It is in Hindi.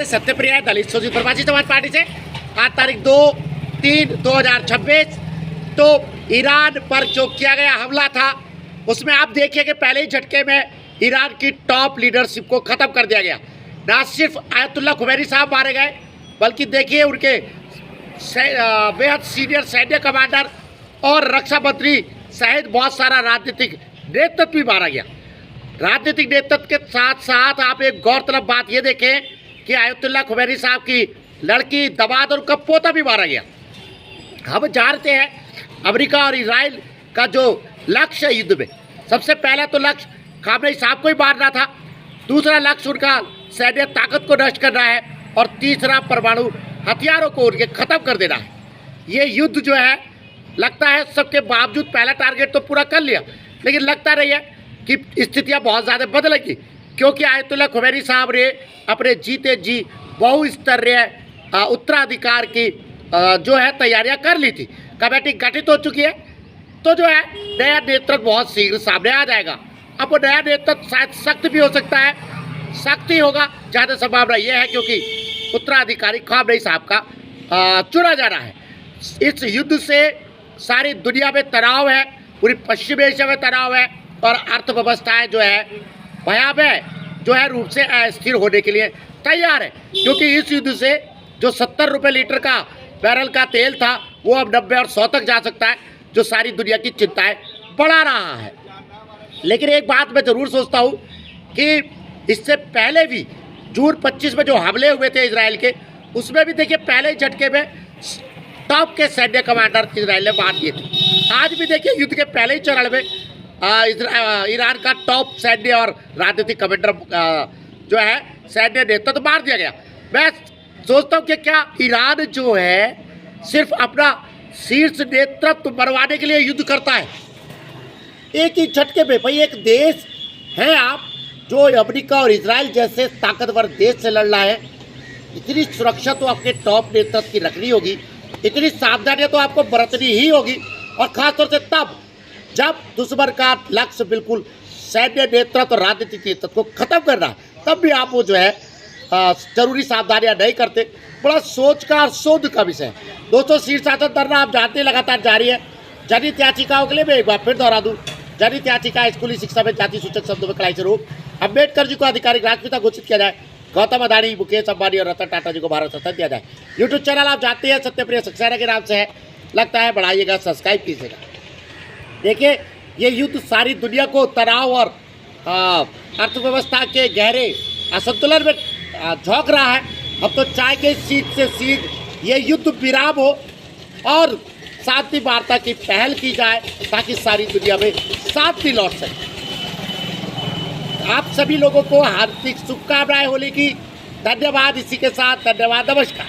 नमस्कार, सत्यप्रिया है दलित शोषित प्रवासी समाज पार्टी से। आज तारीख 2/3/2026 तो ईरान पर जो किया गया हमला था उसमें आप देखिए कि पहले ही झटके में ईरान की टॉप लीडरशिप को ख़त्म कर दिया गया। ना सिर्फ आयतुल्ला खुमैनी साहब मारे गए बल्कि देखिए उनके बेहद सीनियर सैन्य कमांडर और रक्षा मंत्री सहित बहुत सारा राजनीतिक नेतृत्व भी मारा गया। राजनीतिक नेतृत्व के साथ साथ आप एक गौरतलब बात ये देखें कि आयतुल्ला खुमैनी साहब की लड़की दमाद और उनका पोता भी मारा गया। हम जानते हैं अमेरिका और इजराइल का जो लक्ष्य है युद्ध में, सबसे पहला तो लक्ष्य खामनेई साहब को ही मारना था, दूसरा लक्ष्य उनका सैन्य ताकत को नष्ट करना है और तीसरा परमाणु हथियारों को उनके ख़त्म कर देना है। ये युद्ध जो है लगता है सबके बावजूद पहला टारगेट तो पूरा कर लिया, लेकिन लगता नहीं है कि स्थितियाँ बहुत ज़्यादा बदलेंगी, क्योंकि आयतुल्ला खुमैनी साहब ने अपने जीते जी बहुस्तरीय उत्तराधिकार की जो है तैयारियां कर ली थी। कमेटी गठित हो चुकी है, तो जो है नया नेतृत्व बहुत शीघ्र सामने आ जाएगा। अब वो नया नेतृत्व शायद सख्त भी हो सकता है, सख्त ही होगा ज़्यादा संभावना ये है, क्योंकि उत्तराधिकारी खामनेई साहब का चुना जाना है। इस युद्ध से सारी दुनिया में तनाव है, पूरी पश्चिमी एशिया में तनाव है और अर्थव्यवस्थाएं जो है भयावह जो है रूप से अस्थिर होने के लिए तैयार है, क्योंकि इस युद्ध से जो 70 रुपये लीटर का बैरल का तेल था वो अब 90 और 100 तक जा सकता है, जो सारी दुनिया की चिंताएं बढ़ा रहा है। लेकिन एक बात मैं ज़रूर सोचता हूँ कि इससे पहले भी जून 25 में जो हमले हुए थे इजराइल के, उसमें भी देखिए पहले झटके में टॉप के सैन्य कमांडर इजराइल ने मार दिए थे। आज भी देखिए युद्ध के पहले ही चरण में ईरान का टॉप सैन्य और राजनीतिक कमांडर जो है सैन्य नेता तो मार दिया गया। मैं सोचता हूँ कि क्या ईरान जो है सिर्फ अपना शीर्ष नेतृत्व मरवाने के लिए युद्ध करता है? एक ही झटके में भाई, एक देश है आप जो अमेरिका और इजराइल जैसे ताकतवर देश से लड़ रहा है, इतनी सुरक्षा तो आपके टॉप नेतृत्व की रखनी होगी, इतनी सावधानियां तो आपको बरतनी ही होगी, और खासतौर से तब जब दुश्मन का लक्ष्य बिल्कुल सैन्य नेतृत्व और राजनीतिक नेतृत्व को खत्म करना है, तब भी आप वो जो है जरूरी सावधानियां नहीं करते। बड़ा सोच का और शोध का विषय है। दोस्तों, शीर्ष शासन धरना आप जानते हैं लगातार जारी है। जनहित याचिकाओं के लिए मैं एक बार फिर दोहरा दूँ, जनहित याचिका स्कूली शिक्षा में जाति सूचक शब्दों में कड़ाई से रोक, अम्बेडकर जी को आधिकारिक राष्ट्रपिता घोषित किया जाए, गौतम अदानी, मुकेश अंबानी और रतन टाटा जी को भारत रत्न दिया जाए। यूट्यूब चैनल आप जानते हैं सत्यप्रिया सक्सेना के नाम से है, लगता है बढ़ाइएगा, सब्सक्राइब कीजिएगा। देखिए ये युद्ध सारी दुनिया को तनाव और अर्थव्यवस्था के गहरे असंतुलन में झोंक रहा है। अब तो चाहेंगे सीट से सीट ये युद्ध विराम हो और शांति वार्ता की पहल की जाए, ताकि सारी दुनिया में शांति लौट सके। आप सभी लोगों को हार्दिक शुभकामनाएं होली की। धन्यवाद। इसी के साथ धन्यवाद, नमस्कार।